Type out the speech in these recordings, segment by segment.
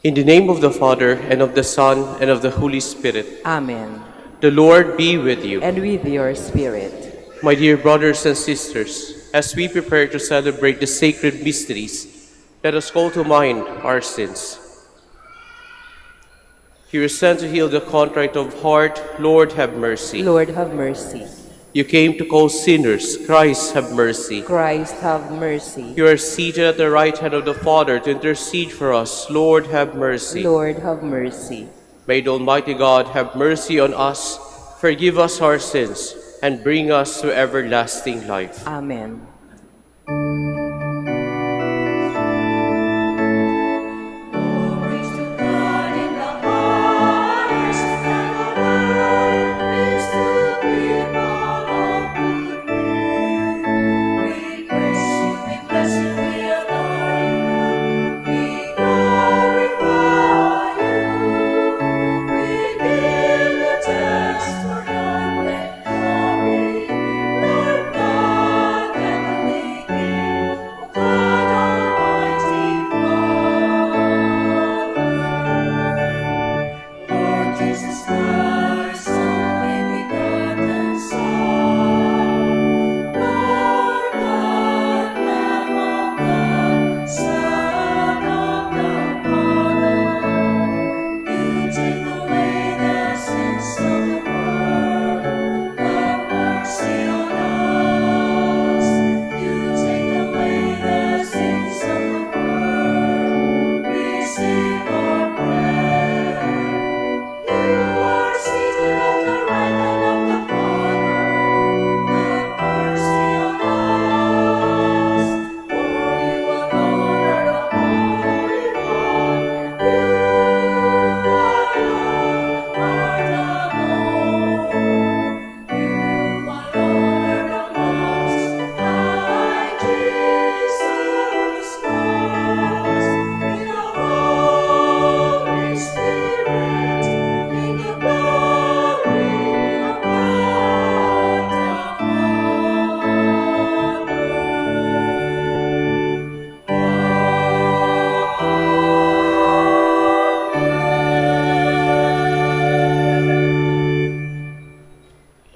In the name of the Father, and of the Son, and of the Holy Spirit. Amen. The Lord be with you. And with your spirit. My dear brothers and sisters, as we prepare to celebrate the sacred mysteries, let us call to mind our sins. You were sent to heal the contrite of heart. Lord, have mercy. Lord, have mercy. You came to call sinners. Christ, have mercy. Christ, have mercy. You are seated at the right hand of the Father to intercede for us. Lord, have mercy. Lord, have mercy. May the Almighty God have mercy on us, forgive us our sins, and bring us to everlasting life. Amen.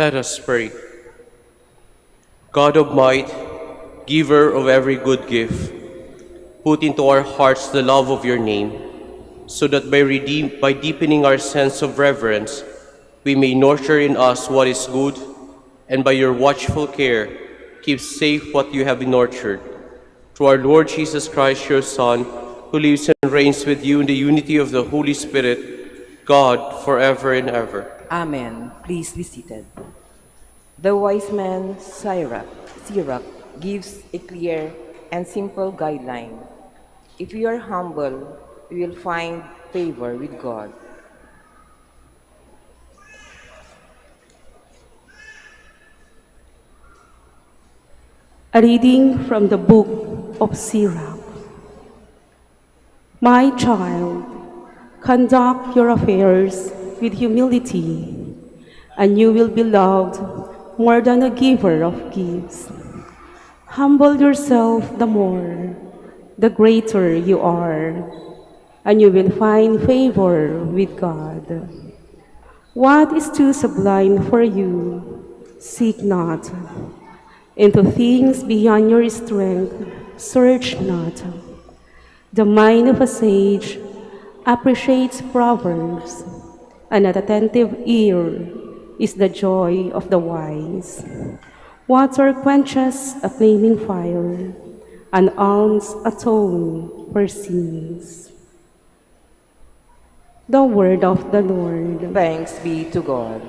Let us pray. God of might, giver of every good gift, put into our hearts the love of your name, so that by deepening our sense of reverence, we may nurture in us what is good, and by your watchful care, keep safe what you have nurtured. Through our Lord Jesus Christ, your Son, who lives and reigns with you in the unity of the Holy Spirit, God, forever and ever. Amen. Please be seated. The wise man Sirach gives a clear and simple guideline. If you are humble, you will find favor with God. A reading from the book of Sirach. My child, conduct your affairs with humility, and you will be loved more than a giver of gifts. Humble yourself the more, the greater you are, and you will find favor with God. What is too sublime for you, seek not. Into things beyond your strength, search not. The mind of a sage appreciates proverbs, and an attentive ear is the joy of the wise. Water quenches a flaming fire, and alms atone for sins. The word of the Lord. Thanks be to God.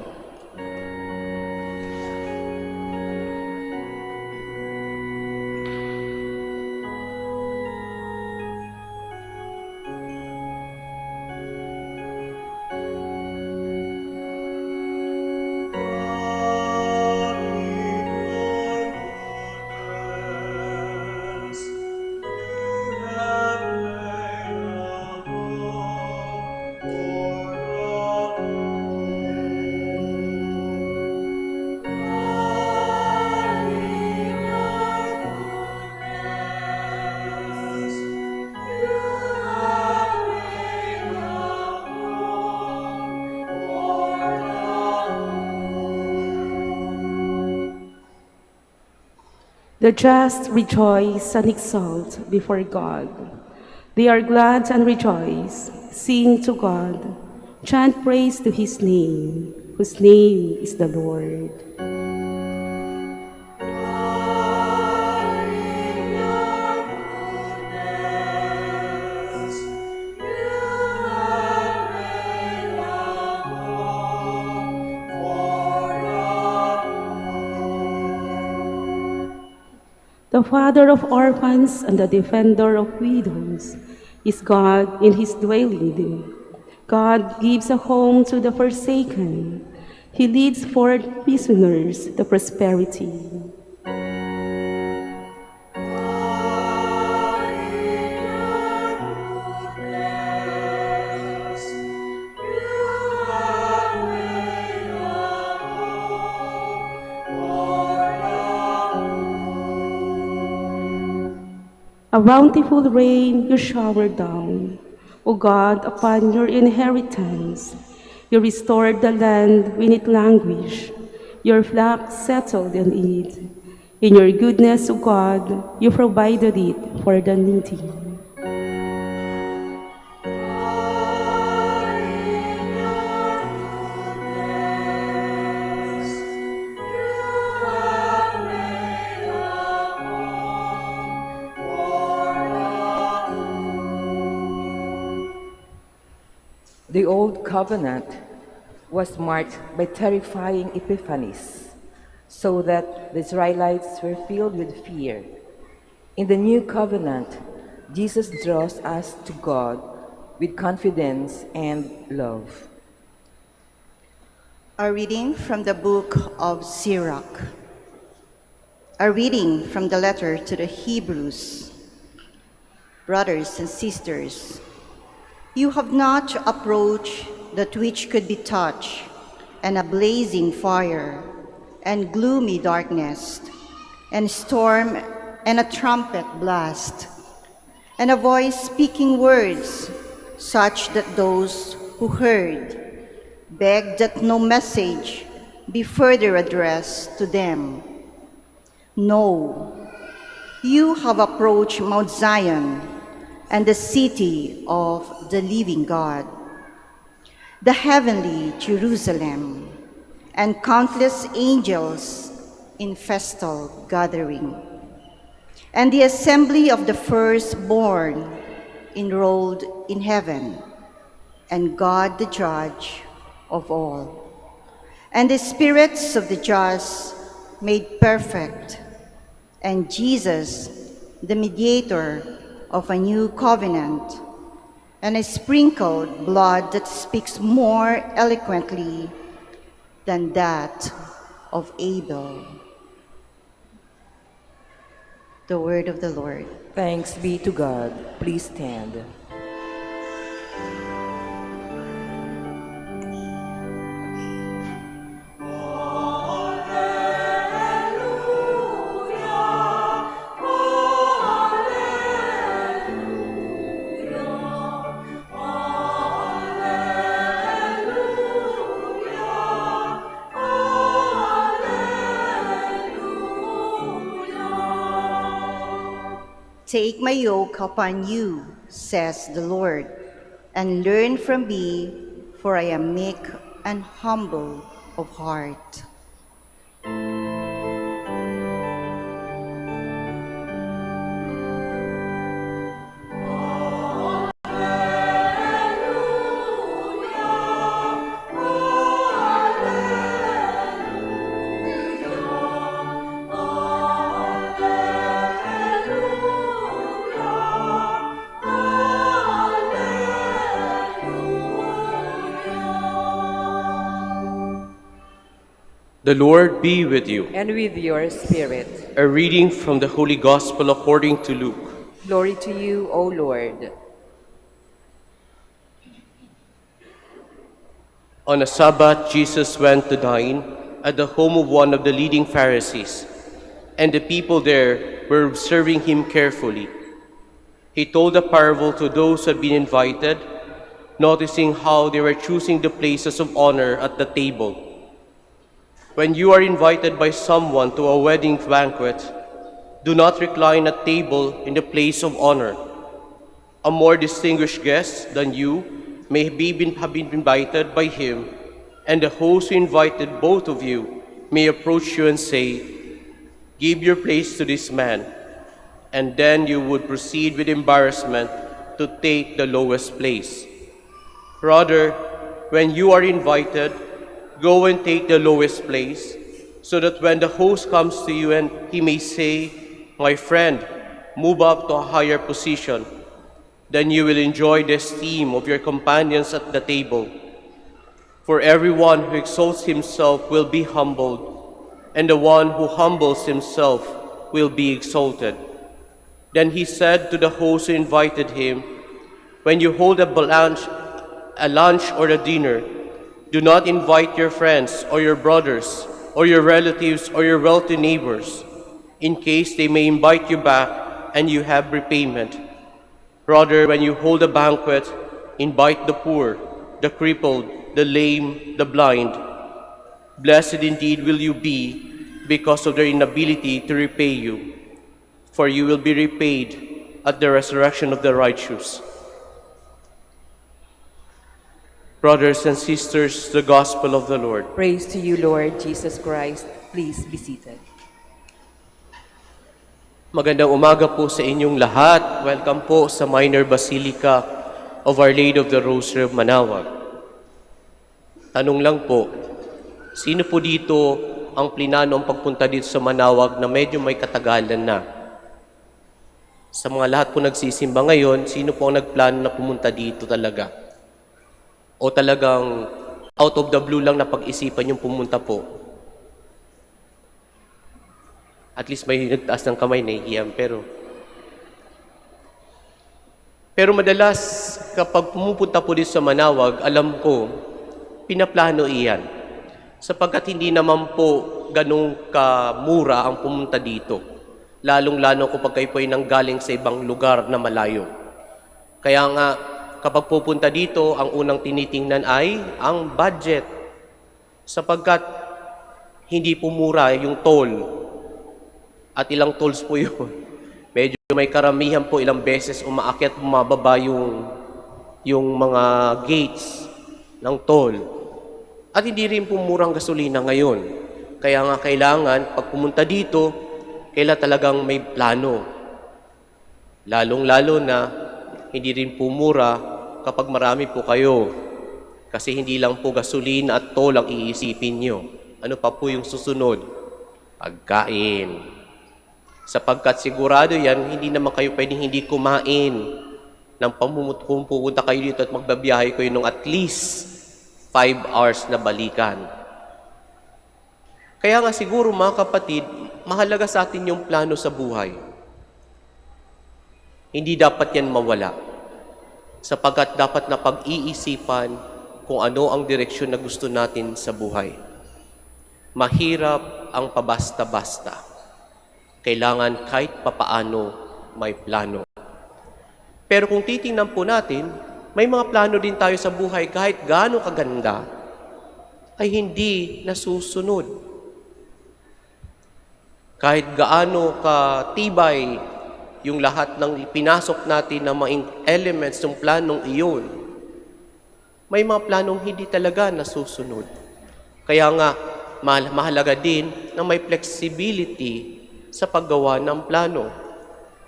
The just rejoice and exult before God. They are glad and rejoice, sing to God, chant praise to his name, whose name is the Lord. The Father of orphans and the defender of widows is God in his dwelling. God gives a home to the forsaken. He leads forth prisoners to prosperity. A bountiful rain you shower down, O God, upon your inheritance. You restored the land when it languished. Your flock settled in it. In your goodness, O God, you provided it for the needy. The Old Covenant was marked by terrifying epiphanies, so that the Israelites were filled with fear. In the New Covenant, Jesus draws us to God with confidence and love. A reading from the book of Sirach. A reading from the letter to the Hebrews. Brothers and sisters, you have not approached that which could be touched, and a blazing fire, and gloomy darkness, and storm, and a trumpet blast, and a voice speaking words, such that those who heard begged that no message be further addressed to them. No, you have approached Mount Zion, and the city of the living God, the heavenly Jerusalem, and countless angels in festal gathering, and the assembly of the firstborn enrolled in heaven, and God the judge of all, and the spirits of the just made perfect, and Jesus, the mediator of a new covenant, and a sprinkled blood that speaks more eloquently than that of Abel. The word of the Lord. Thanks be to God. Please stand. Take my yoke upon you, says the Lord, and learn from me, for I am meek and humble of heart. The Lord be with you. And with your spirit. A reading from the Holy Gospel according to Luke. Glory to you, O Lord. On a Sabbath, Jesus went to dine at the home of one of the leading Pharisees, and the people there were observing him carefully. He told a parable to those who had been invited, noticing how they were choosing the places of honor at the table. When you are invited by someone to a wedding banquet, Do not recline at table in the place of honor. A more distinguished guest than you may have been invited by him, and the host who invited both of you may approach you and say, "Give your place to this man," and then you would proceed with embarrassment to take the lowest place. Rather, when you are invited, go and take the lowest place, so that when the host comes to you and he may say, "My friend, move up to a higher position," then you will enjoy the esteem of your companions at the table. For everyone who exalts himself will be humbled, and the one who humbles himself will be exalted. Then he said to the host who invited him, "When you hold a lunch or a dinner, do not invite your friends or your brothers or your relatives or your wealthy neighbors, in case they may invite you back and you have repayment. Rather, when you hold a banquet, invite the poor, the crippled, the lame, the blind. Blessed indeed will you be because of their inability to repay you, for you will be repaid at the resurrection of the righteous." Brothers and sisters, the Gospel of the Lord. Praise to you, Lord Jesus Christ. Please be seated. Magandang umaga po sa inyong lahat. Welcome po sa Minor Basilica of Our Lady of the Rosary of Manaoag. Tanong lang po, sino po dito ang plinano ang pagpunta dito sa Manaoag na medyo may katagalan na? Sa mga lahat po nagsisimba ngayon, sino po ang nagplano na pumunta dito talaga? O talagang out of the blue lang na pag-isipan yung pumunta po? At least may nagtaas ng kamay, nahihiyam, pero madalas, kapag pumupunta po dito sa Manaoag, alam ko, pinaplano iyan. Sapagkat hindi naman po ganong kamura ang pumunta dito. Lalong-lalo kapag kayo po ay nanggaling sa ibang lugar na malayo. Kaya nga, kapag pupunta dito, ang unang tinitingnan ay ang budget. Sapagkat hindi po mura yung toll. At ilang tolls po yun. Medyo may karamihan po, ilang beses umaakyat, bumababa yung mga gates ng toll. At hindi rin po murang gasolina ngayon. Kaya nga kailangan, pag pumunta dito, kailangan talagang may plano. Lalong-lalo na, hindi rin po mura kapag marami po kayo. Kasi hindi lang po gasolina at toll ang iisipin nyo. Ano pa po yung susunod? Pagkain. Sapagkat sigurado yan, hindi naman kayo pwedeng hindi kumain kung pupunta kayo dito at magbabiyahe kayo ng at least 5 hours na balikan. Kaya nga siguro mga kapatid, mahalaga sa atin yung plano sa buhay. Hindi dapat yan mawala. Sapagkat dapat na pag-iisipan kung ano ang direksyon na gusto natin sa buhay. Mahirap ang pabasta-basta. Kailangan kahit papaano may plano. Pero kung titingnan po natin, may mga plano din tayo sa buhay kahit gaano kaganda, ay hindi nasusunod. Kahit gaano katibay yung lahat ng ipinasok natin na mga elements ng planong iyon, may mga planong hindi talaga nasusunod. Kaya nga, mahalaga din na may flexibility sa paggawa ng plano.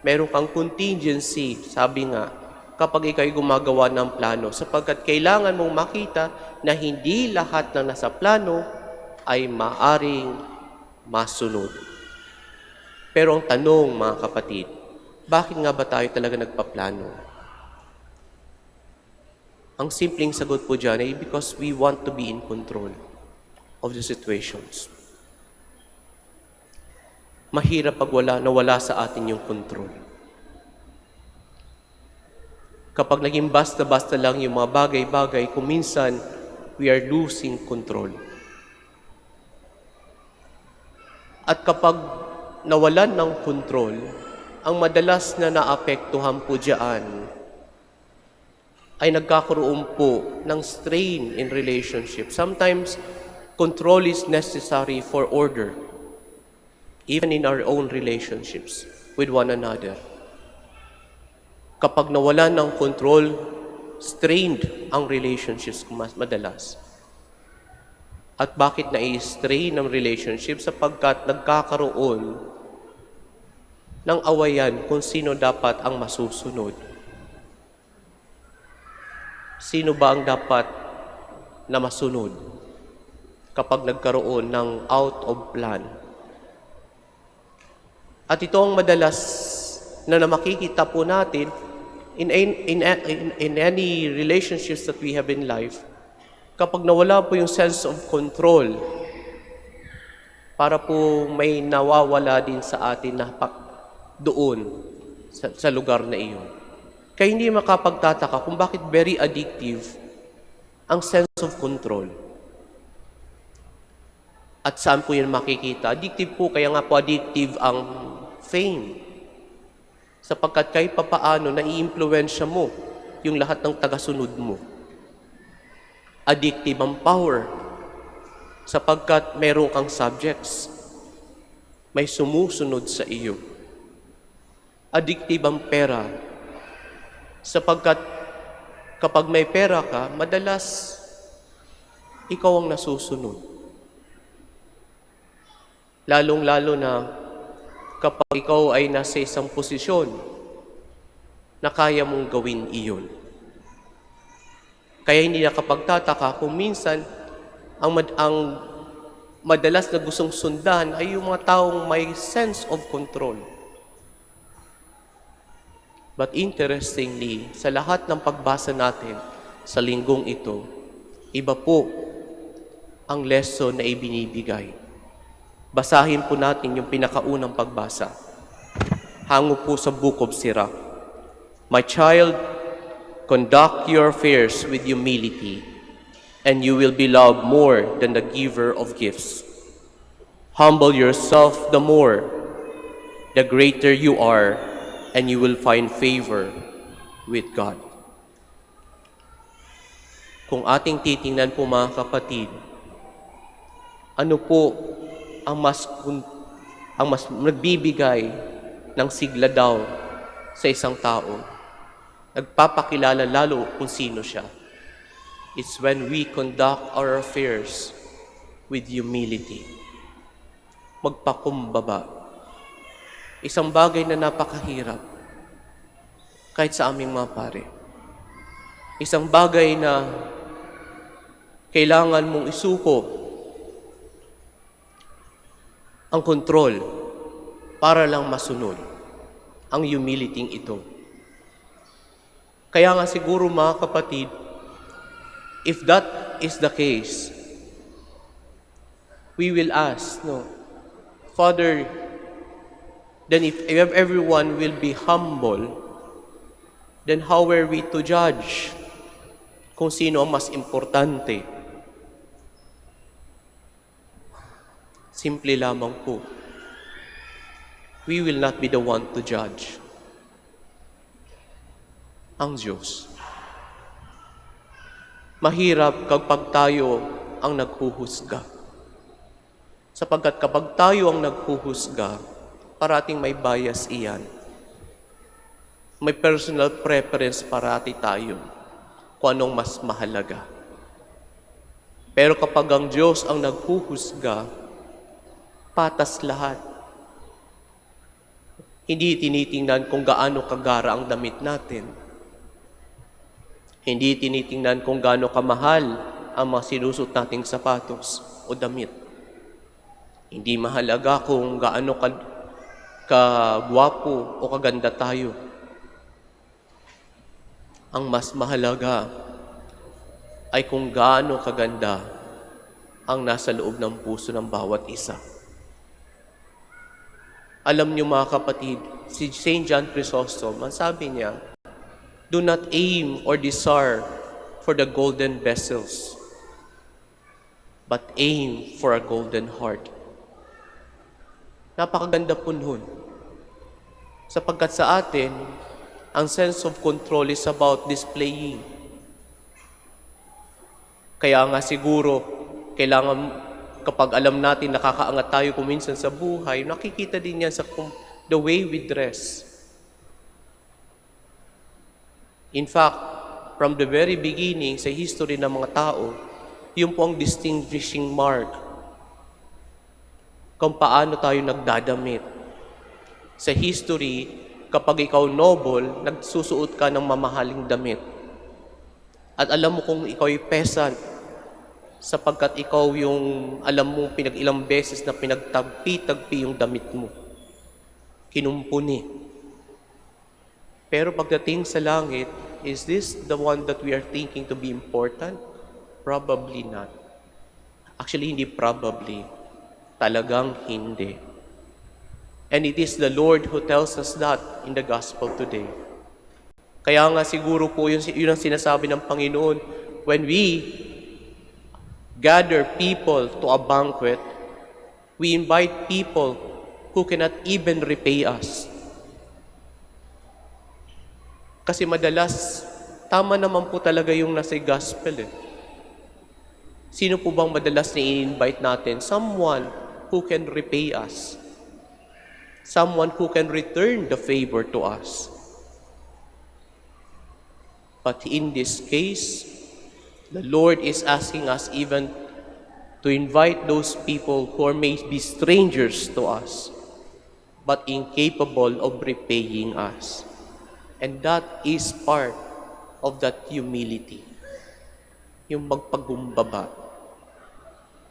Meron kang contingency, sabi nga, kapag ikaw'y gumagawa ng plano, sapagkat kailangan mong makita na hindi lahat ng nasa plano ay maaring masunod. Pero ang tanong, mga kapatid, bakit nga ba tayo talaga nagpaplano? Ang simpleng sagot po dyan ay because we want to be in control of the situations. Mahirap pag nawala sa atin yung control. Kapag naging basta-basta lang yung mga bagay-bagay, kung minsan, we are losing control. At kapag nawalan ng control, ang madalas na naapektuhan po dyan ay nagkakaroon po ng strain in relationship. Sometimes, control is necessary for order. even in our own relationships with one another. Kapag nawala ng control, strained ang relationships madalas. At bakit na-strain ang relationship? Sapagkat nagkakaroon ng awayan kung sino dapat ang masusunod. Sino ba ang dapat na masunod kapag nagkaroon ng out of plan? At ito ang madalas na makikita po natin in any relationships that we have in life. Kapag nawala po yung sense of control, para po may nawawala din sa atin na doon, sa lugar na iyon. Kaya hindi makapagtataka kung bakit very addictive ang sense of control. At saan po yan makikita? Addictive po, kaya nga po addictive ang fame. Sapagkat kahit papaano, nai-impluwensya mo yung lahat ng tagasunod mo. Addictive ang power, sapagkat meron kang subjects, may sumusunod sa iyo. Addictive ang pera, sapagkat kapag may pera ka, madalas ikaw ang nasusunod. Lalong-lalo na kapag ikaw ay nasa isang posisyon na kaya mong gawin iyon. Kaya hindi nakapagtataka kung minsan ang madalas na gustong sundan ay yung mga taong may sense of control. But interestingly, sa lahat ng pagbasa natin sa linggong ito, iba po ang lesson na ibinibigay. Basahin po natin yung pinakaunang pagbasa. Hango po sa Book of Sirach. My child, conduct your affairs with humility, and you will be loved more than the giver of gifts. Humble yourself the more, the greater you are, and you will find favor with God. Kung ating titingnan po mga kapatid, ano po ang mas nagbibigay ng sigla daw sa isang tao? Nagpapakilala lalo kung sino siya. It's when we conduct our affairs with humility. Magpakumbaba. Isang bagay na napakahirap kahit sa aming mga pare. Isang bagay na kailangan mong isuko ang kontrol para lang masunod ang humility ito. Kaya nga siguro mga kapatid, if that is the case, we will ask, Father, then if everyone will be humble, then how are we to judge kung sino ang mas importante? Simple lamang po, we will not be the one to judge. Ang Diyos. Mahirap kapag tayo ang naghuhusga. Sapagkat kapag tayo ang naghuhusga, parating may bias iyan. May personal preference parati tayo kung anong mas mahalaga. Pero kapag ang Diyos ang naghuhusga, patas lahat. Hindi tinitingnan kung gaano kagara ang damit natin. Hindi tinitingnan kung gaano kamahal ang mga sinusot nating sapatos o damit. Hindi mahalaga kung gaano kagwapo o kaganda tayo. Ang mas mahalaga ay kung gaano kaganda ang nasa loob ng puso ng bawat isa. Alam niyo mga kapatid, si St. John Chrysostom, ang sabi niya, do not aim or desire for the golden vessels, but aim for a golden heart. Napakaganda po nun. Sapagkat sa atin, ang sense of control is about displaying. Kaya nga siguro, kailangan kapag alam natin nakakaangat tayo kuminsan sa buhay, nakikita din yan sa the way we dress. In fact, from the very beginning sa history ng mga tao, yun po ang distinguishing mark kung paano tayo nagdadamit. Sa history, kapag ikaw noble, nagsusuot ka ng mamahaling damit. At alam mo kung ikaw ay peasant, sapagkat ikaw yung alam mo pinag-ilang beses na pinagtagpi-tagpi yung damit mo. Kinumpuni. Pero pagdating sa langit, is this the one that we are thinking to be important? Probably not. Actually, hindi probably. Talagang hindi. And it is the Lord who tells us that in the gospel today. Kaya nga siguro po yun ang sinasabi ng Panginoon, when we gather people to a banquet, we invite people who cannot even repay us. Kasi madalas, tama naman po talaga yung nasa gospel eh. Sino po bang madalas na i-invite natin? Someone who can repay us. Someone who can return the favor to us. But in this case, the Lord is asking us even to invite those people who are maybe strangers to us, but incapable of repaying us. And that is part of that humility. Yung magpagumbaba.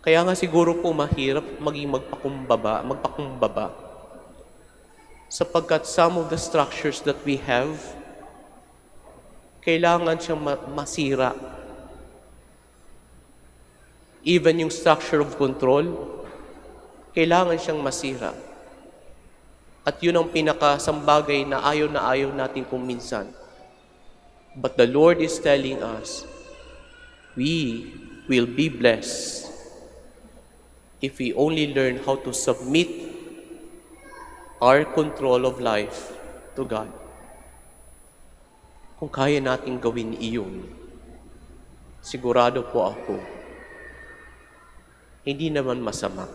Kaya nga siguro po mahirap maging magpakumbaba. Sapagkat some of the structures that we have, kailangan siyang masira. Even yung structure of control, kailangan siyang masira. At yun ang pinakasambagay na ayaw natin kung minsan. But the Lord is telling us, we will be blessed if we only learn how to submit our control of life to God. Kung kaya natin gawin iyon, sigurado po ako, hindi naman masama.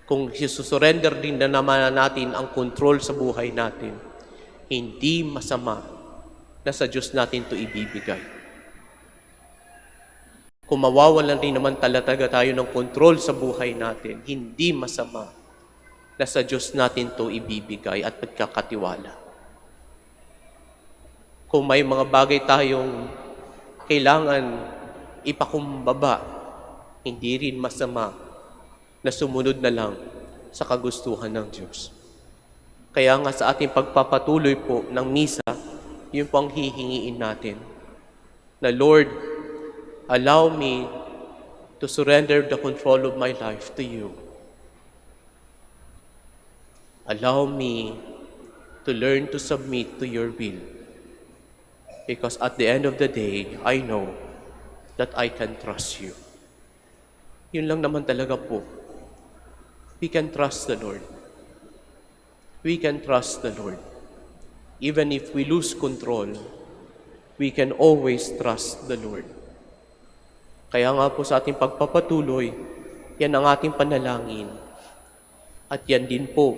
Kung isusurrender din na naman natin ang control sa buhay natin, hindi masama na sa Diyos natin ito ibibigay. Kung mawawalan rin naman talaga tayo ng control sa buhay natin, hindi masama na sa Diyos natin ito ibibigay at pagkakatiwala. Kung may mga bagay tayong kailangan ipakumbaba, hindi rin masama na sumunod na lang sa kagustuhan ng Diyos. Kaya nga sa ating pagpapatuloy po ng misa, yun po ang hihingiin natin. Na Lord, allow me to surrender the control of my life to you. Allow me to learn to submit to your will. Because at the end of the day, I know that I can trust you. Yun lang naman talaga po. We can trust the Lord. We can trust the Lord. Even if we lose control, we can always trust the Lord. Kaya nga po sa ating pagpapatuloy, yan ang ating panalangin. At yan din po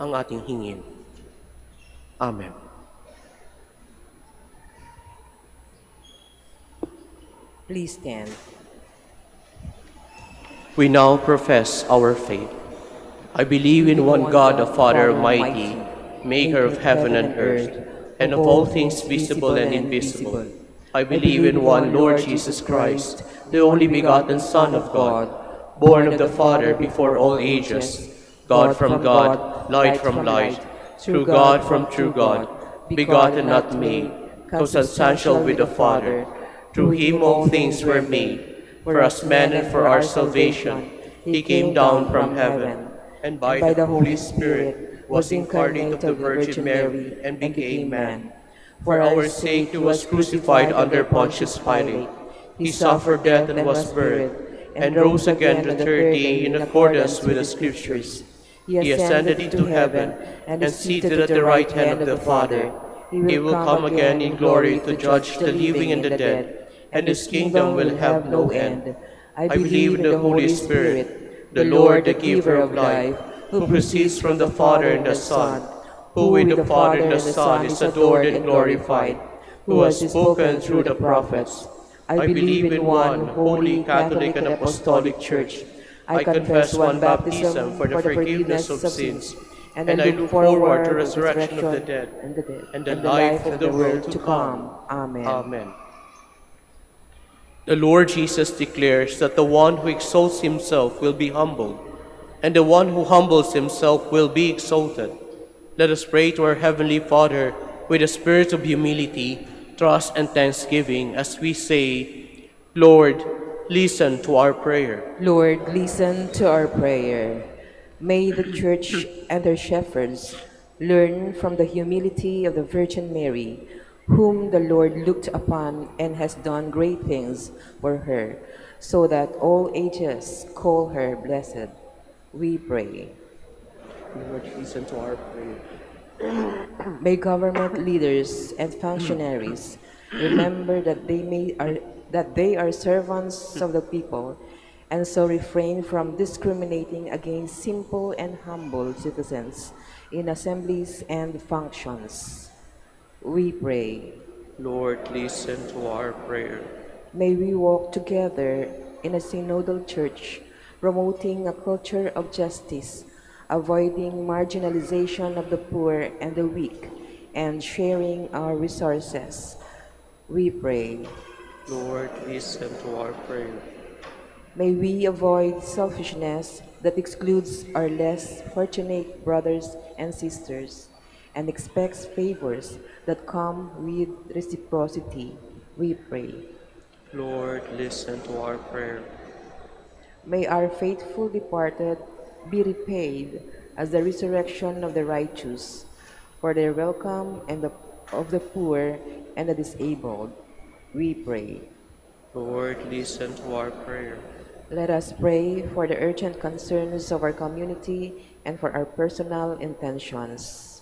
ang ating hingin. Amen. Please stand. We now profess our faith. I believe in one God, the Father Almighty, maker of heaven and earth, and of all things visible and invisible. I believe in one Lord Jesus Christ, the only begotten Son of God, born of the Father before all ages, God from God, light from light, true God from true God, begotten not made, consubstantial with the Father. Through him all things were made. For us men and for our salvation, he came down from heaven, and by the Holy Spirit was incarnate of the Virgin Mary and became man. For our sake he was crucified under Pontius Pilate. He suffered death and was buried, and rose again the third day in accordance with the Scriptures. He ascended into heaven and is seated at the right hand of the Father. He will come again in glory to judge the living and the dead, and his kingdom will have no end. I I believe in the Holy Spirit, the Lord, the giver of life, who proceeds from the Father and the Son, who with the Father and the Son is adored and glorified, who has spoken through the prophets. I believe in one holy, Catholic, and Apostolic Church. I confess one baptism for the forgiveness of sins, and I look forward to the resurrection of the dead and the life of the world to come. Amen. Amen. The Lord Jesus declares that the one who exalts himself will be humbled, and the one who humbles himself will be exalted. Let us pray to our Heavenly Father with a spirit of humility, trust, and thanksgiving as we say, Lord, listen to our prayer. Lord, listen to our prayer. May the Church and her shepherds learn from the humility of the Virgin Mary, whom the Lord looked upon and has done great things for her, so that all ages call her blessed. We pray. Lord, listen to our prayer. May government leaders and functionaries remember that they are servants of the people, and so refrain from discriminating against simple and humble citizens in assemblies and functions. We pray. Lord, listen to our prayer. May we walk together in a synodal church, promoting a culture of justice, avoiding marginalization of the poor and the weak, and sharing our resources. We pray. Lord, listen to our prayer. May we avoid selfishness that excludes our less fortunate brothers and sisters and expects favors that come with reciprocity. We pray. Lord, listen to our prayer. May our faithful departed be repaid as the resurrection of the righteous, for their welcome and of the poor and the disabled. We pray. Lord, listen to our prayer. Let us pray for the urgent concerns of our community and for our personal intentions.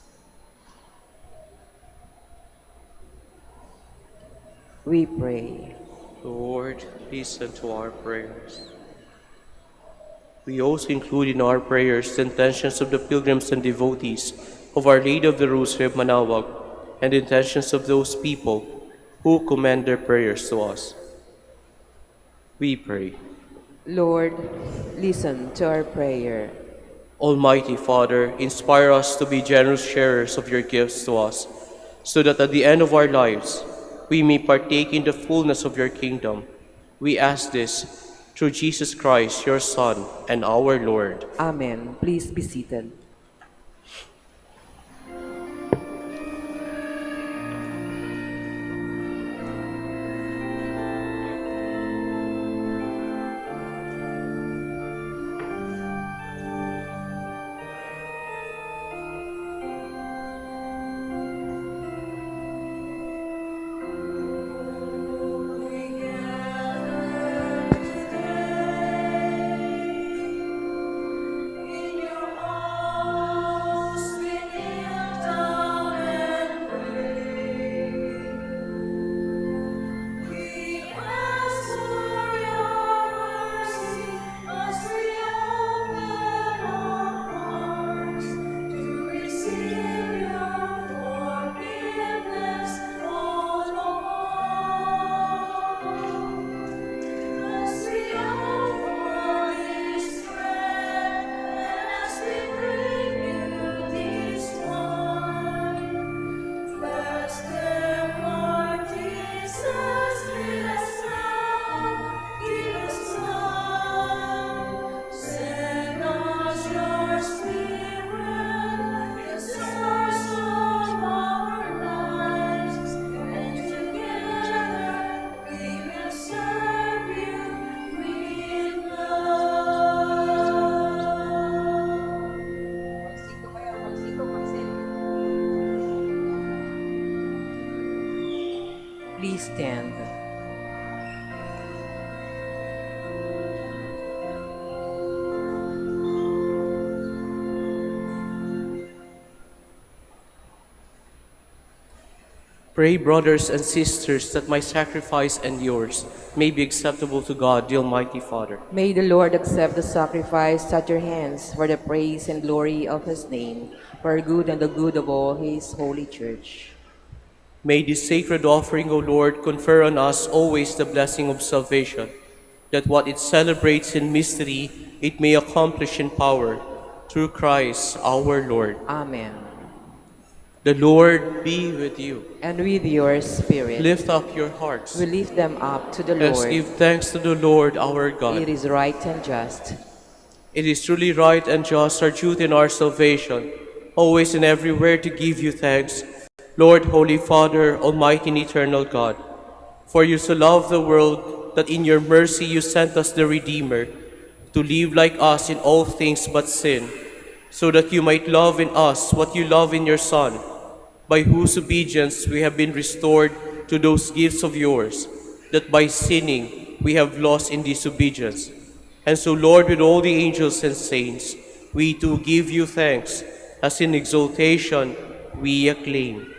We pray. Lord, listen to our prayers. We also include in our prayers the intentions of the pilgrims and devotees of Our Lady of the Rosary of Manaoag and the intentions of those people who commend their prayers to us. We pray. Lord, listen to our prayer. Almighty Father, inspire us to be generous sharers of your gifts to us, so that at the end of our lives we may partake in the fullness of your kingdom. We ask this through Jesus Christ, your Son, and our Lord. Amen. Please be seated. Please stand. Pray, brothers and sisters, that my sacrifice and yours may be acceptable to God, the Almighty Father. May the Lord accept the sacrifice at your hands for the praise and glory of his name, for our good and the good of all his holy church. May this sacred offering, O Lord, confer on us always the blessing of salvation, that what it celebrates in mystery, it may accomplish in power, through Christ our Lord. Amen. The Lord be with you. And with your spirit, Lift up your hearts. we lift them up to the Let's Lord. give thanks to the Lord our God. It is right and just. It is truly right and just, our duty and our salvation, always and everywhere to give you thanks, Lord, Holy Father, Almighty and eternal God. For you so loved the world that in your mercy you sent us the Redeemer, to live like us in all things but sin, so that you might love in us what you love in your Son, by whose obedience we have been restored to those gifts of yours, that by sinning we have lost in disobedience. And so, Lord, with all the angels and saints, we too give you thanks, as in exaltation we acclaim.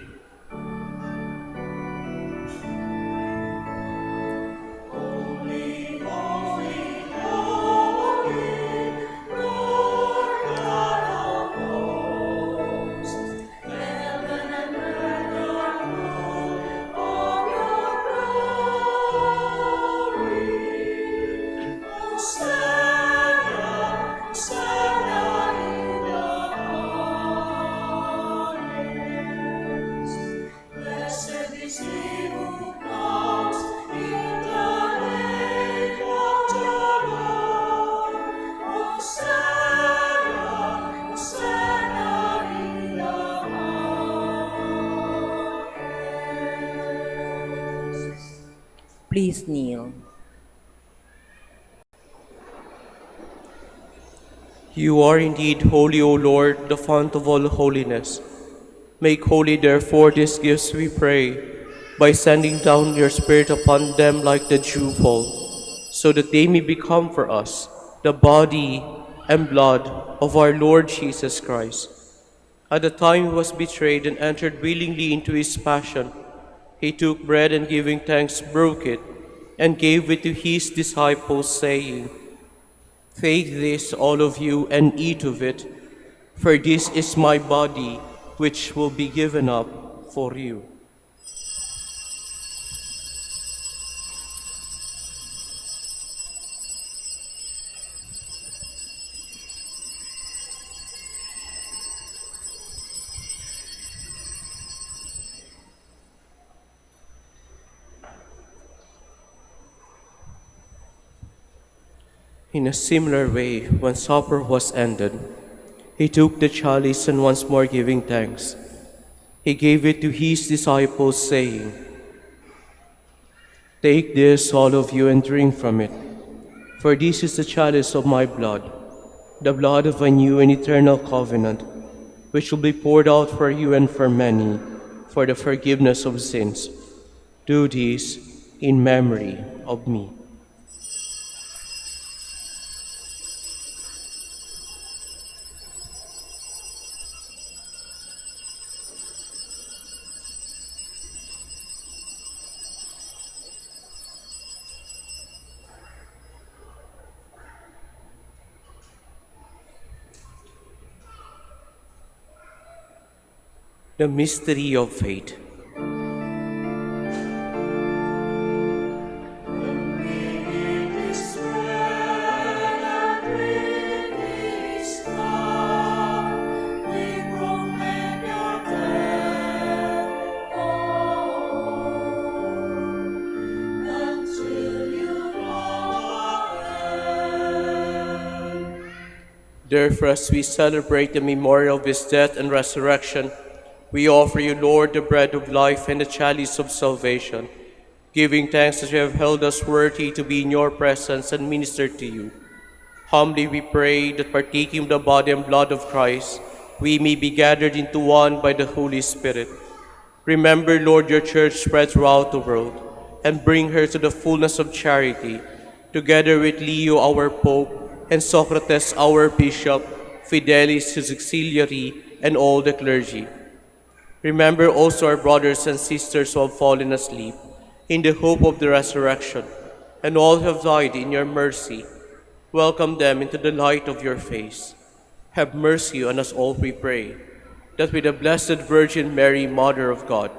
Please kneel. You are indeed holy, O Lord, the fount of all holiness. Make holy, therefore, these gifts, we pray, by sending down your Spirit upon them like the dewfall, so that they may become for us the body and blood of our Lord Jesus Christ. At the time he was betrayed and entered willingly into his passion, he took bread and giving thanks broke it and gave it to his disciples, saying, "Take this, all of you, and eat of it, for this is my body, which will be given up for you." In a similar way, when supper was ended, he took the chalice and once more giving thanks, he gave it to his disciples, saying, "Take this, all of you, and drink from it, for this is the chalice of my blood, the blood of a new and eternal covenant, which will be poured out for you and for many for the forgiveness of sins. Do this in memory of me." The mystery of faith. Therefore, as we celebrate the memorial of his death and resurrection, we offer you, Lord, the bread of life and the chalice of salvation, giving thanks that you have held us worthy to be in your presence and minister to you. Humbly we pray that, partaking of the body and blood of Christ, we may be gathered into one by the Holy Spirit. Remember, Lord, your church spread throughout the world, and bring her to the fullness of charity, together with Leo, our Pope, and Socrates, our Bishop, Fidelis, his auxiliary, and all the clergy. Remember also our brothers and sisters who have fallen asleep, in the hope of the resurrection, and all who have died in your mercy. Welcome them into the light of your face. Have mercy on us all, we pray, that with the Blessed Virgin Mary, Mother of God,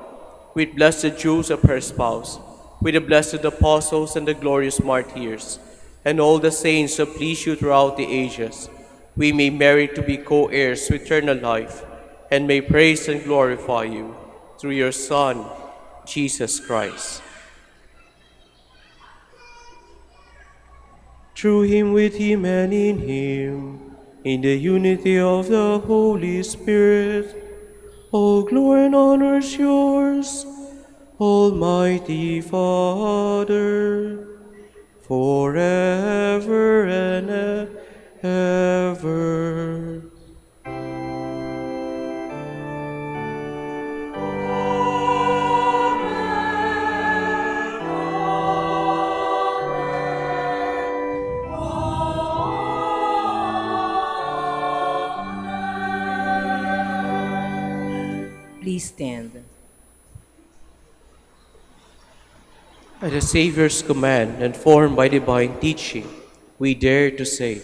with blessed Joseph, her spouse, with the blessed apostles and the glorious martyrs, and all the saints who please you throughout the ages, we may merit to be co-heirs to eternal life, and may praise and glorify you through your Son, Jesus Christ. Through him, with him, and in him, in the unity of the Holy Spirit, all glory and honor is yours, Almighty Father, forever and ever. Please stand. At the Savior's command and formed by divine teaching, we dare to say,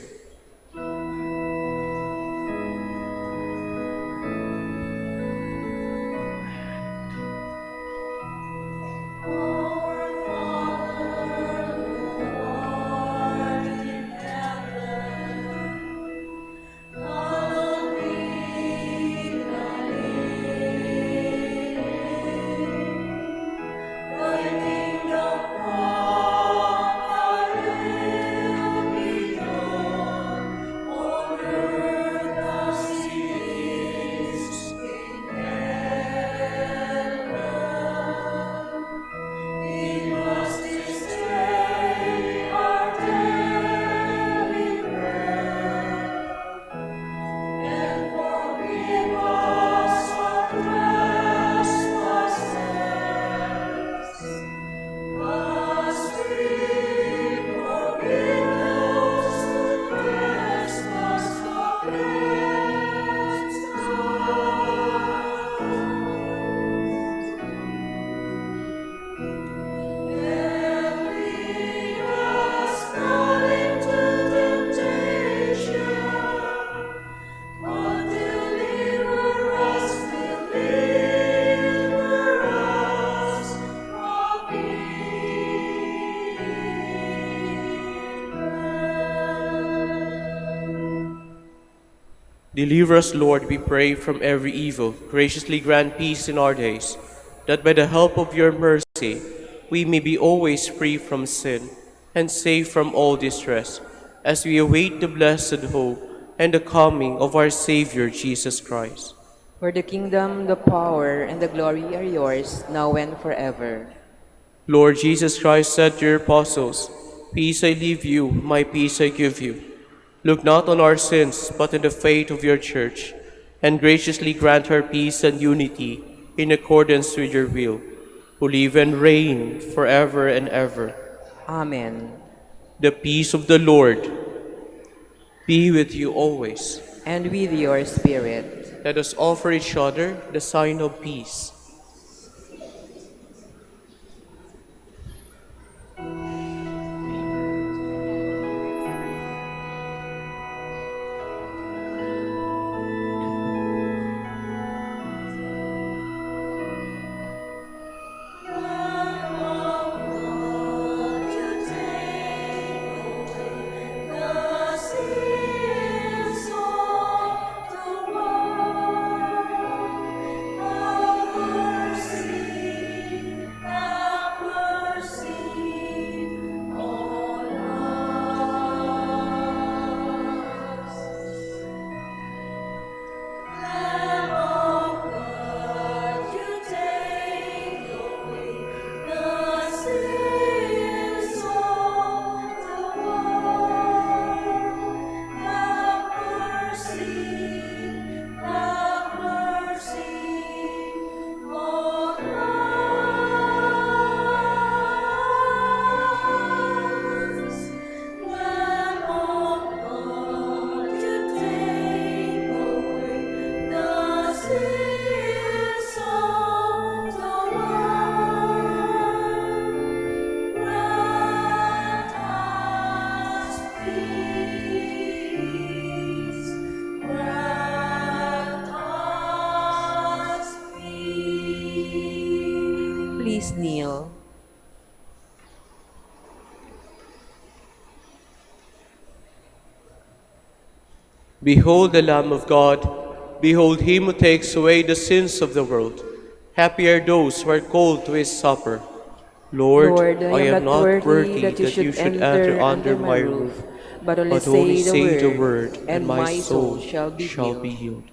Deliver us, Lord, we pray, from every evil. Graciously grant peace in our days, that by the help of your mercy we may be always free from sin and safe from all distress, as we await the blessed hope and the coming of our Savior, Jesus Christ. For the kingdom, the power, and the glory are yours, now and forever. Lord Jesus Christ said to your apostles, "Peace I leave you, my peace I give you. Look not on our sins, but on the faith of your church, and graciously grant her peace and unity in accordance with your will, who live and reign forever and ever." Amen. The peace of the Lord be with you always. And with your spirit. Let us offer each other the sign of peace. The Behold the Lamb of God. Behold him who takes away the sins of the world. Happy are those who are called to his supper. Lord, Lord, I am not worthy that you should enter enter under under my my roof, roof, but only but only say say the the word, word, and and my my soul soul shall be shall be healed. healed.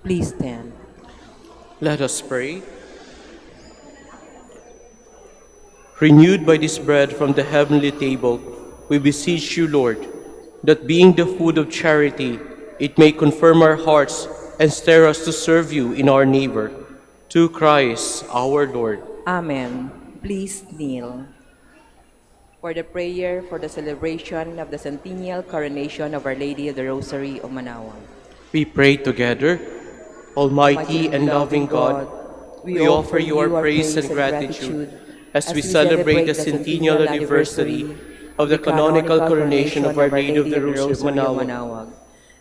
Please stand. Let us pray. Renewed by this bread from the heavenly table, we beseech you, Lord, that being the food of charity, it may confirm our hearts and stir us to serve you in our neighbor. To Christ our Lord. Amen. Please kneel. For the prayer for the celebration of the centennial coronation of Our Lady of the Rosary of Manaoag. We pray together. Almighty and loving God, we offer you our praise and gratitude as we celebrate the centennial anniversary of the canonical coronation of Our Lady of the Rosary of Manaoag.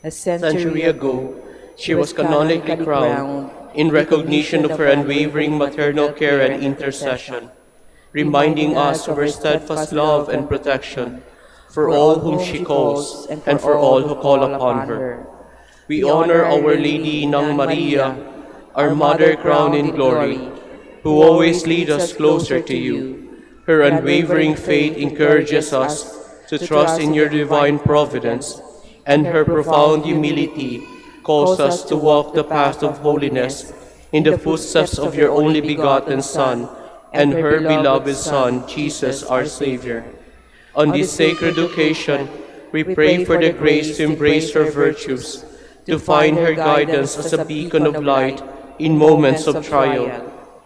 A Century ago, she was canonically crowned in recognition of her unwavering maternal care and intercession, reminding us of her steadfast love and protection for all whom she calls and for all who call upon her. We honor Our Lady Nang Maria, our Mother crowned in glory, who always leads us closer to you. Her unwavering faith encourages us to trust in your divine providence, and her profound humility calls us to walk the path of holiness in the footsteps of your only begotten Son and her beloved Son, Jesus our Savior. On this sacred occasion, we pray for the grace to embrace her virtues, to find her guidance as a beacon of light in moments of trial,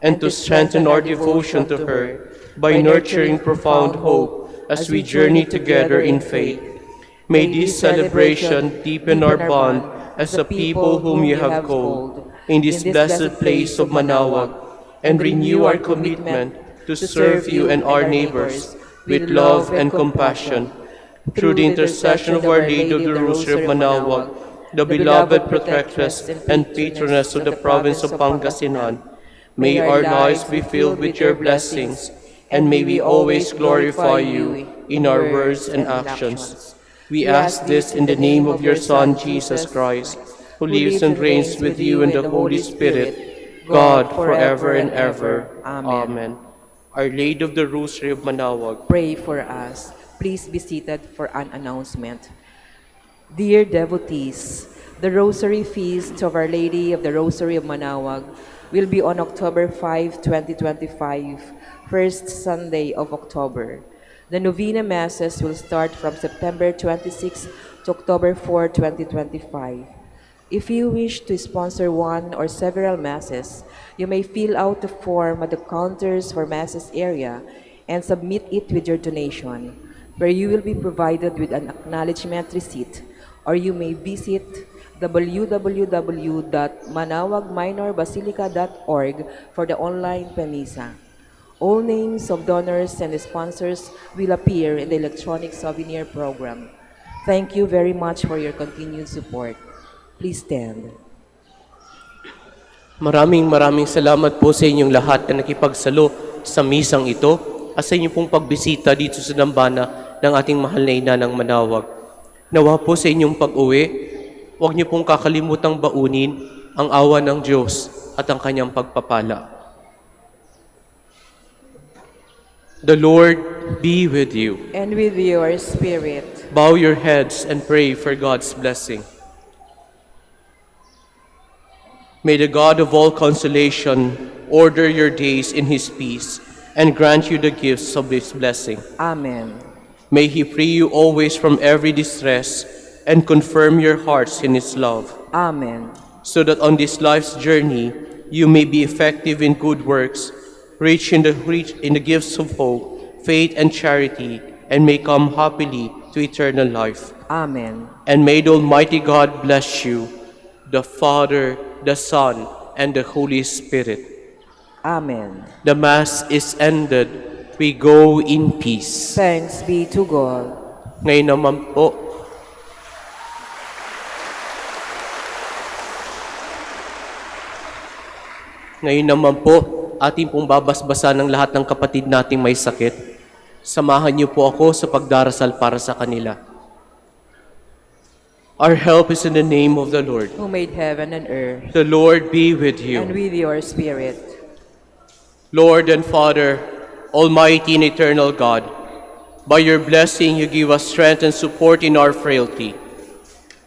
and to strengthen our devotion to her by nurturing profound hope as we journey together in faith. May this celebration deepen our bond as a people whom you have called in this blessed place of Manaoag, and renew our commitment to serve you and our neighbors with love and compassion. through the intercession of Our Lady of the Rosary of Manaoag, the beloved protectress and patroness of the province of Pangasinan, may our lives be filled with your blessings, and may we always glorify you in our words and actions. We ask this in the name of your Son, Jesus Christ, who lives and reigns with you and the Holy Spirit, God, forever and ever. Amen. Our Lady of the Rosary of Manaoag, Pray for us. Please be seated for an announcement. Dear devotees, the Rosary Feast of Our Lady of the Rosary of Manaoag will be on October 5, 2025, first Sunday of October. The Novena Masses will start from September 26 to October 4, 2025. If you wish to sponsor one or several Masses, you may fill out the form at the counters for Masses area and submit it with your donation, where you will be provided with an acknowledgement receipt, or you may visit www.manawagminorbasilica.org for the online Pamisa. All names of donors and sponsors will appear in the electronic souvenir program. Thank you very much for your continued support. Please stand. maraming salamat po sa inyong lahat na nakipagsalo sa misang ito at sa inyong pong pagbisita dito sa dambana ng ating mahal na ina ng Manaoag. Nawa po sa inyong pag-uwi, huwag niyo pong kakalimutang baunin ang awa ng Diyos at ang kanyang pagpapala. The Lord be with you. And with your spirit. Bow your heads and pray for God's blessing. May the God of all consolation order your days in His peace and grant you the gifts of His blessing. Amen. May He free you always from every distress and confirm your hearts in His love, Amen. so that on this life's journey you may be effective in good works, rich in the gifts of hope, faith, and charity, and may come happily to eternal life. Amen. And may the Almighty God bless you, the Father, the Son, and the Holy Spirit. Amen. The Mass is ended. We go in peace. Thanks be to God. Ngayon naman po, ating pong babasbasan ng lahat ng kapatid nating may sakit. Samahan niyo po ako sa pagdarasal para sa kanila. Our help is in the name of the Lord. Who made heaven and earth, The Lord be with and you. with your spirit. Lord and Father, Almighty and eternal God, by your blessing you give us strength and support in our frailty.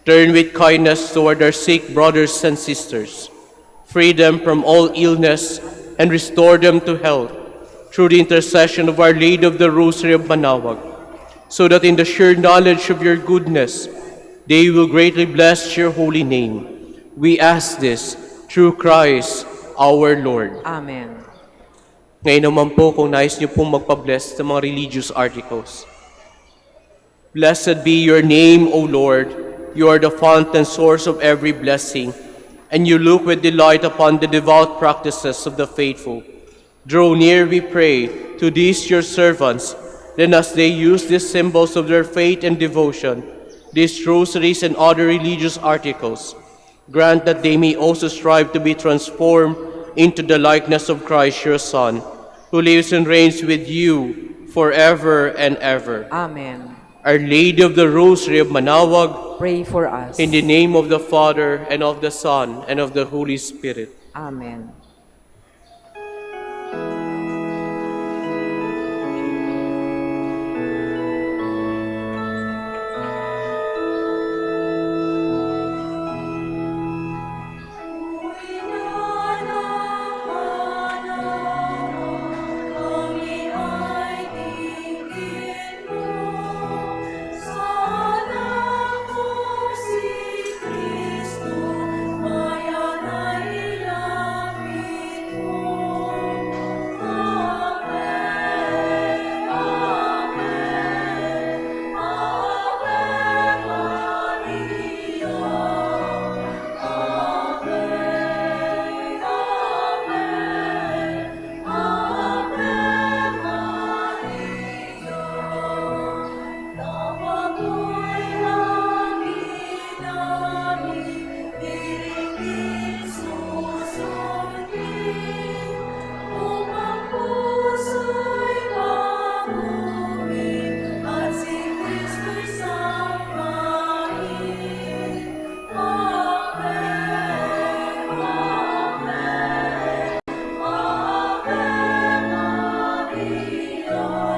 Turn with kindness toward our sick brothers and sisters. Free them from all illness and restore them to health through the intercession of Our Lady of the Rosary of Manaoag, so that in the sure knowledge of your goodness, they will greatly bless your holy name. We ask this through Christ our Lord. Amen. Ngayon naman po, kung nais niyo pong magpa-bless sa mga religious articles. Blessed be your name, O Lord. You are the fount and source of every blessing, and you look with delight upon the devout practices of the faithful. Draw near, we pray, to these your servants, then as they use these symbols of their faith and devotion, these rosaries and other religious articles, grant that they may also strive to be transformed into the likeness of Christ your Son, who lives and reigns with you forever and ever. Amen. Our Lady of the Rosary of Manaoag, Pray for us. in the name of the Father, and of the Son, and of the Holy Spirit. Amen. Sana po si Kristo, maya na'y lapit. your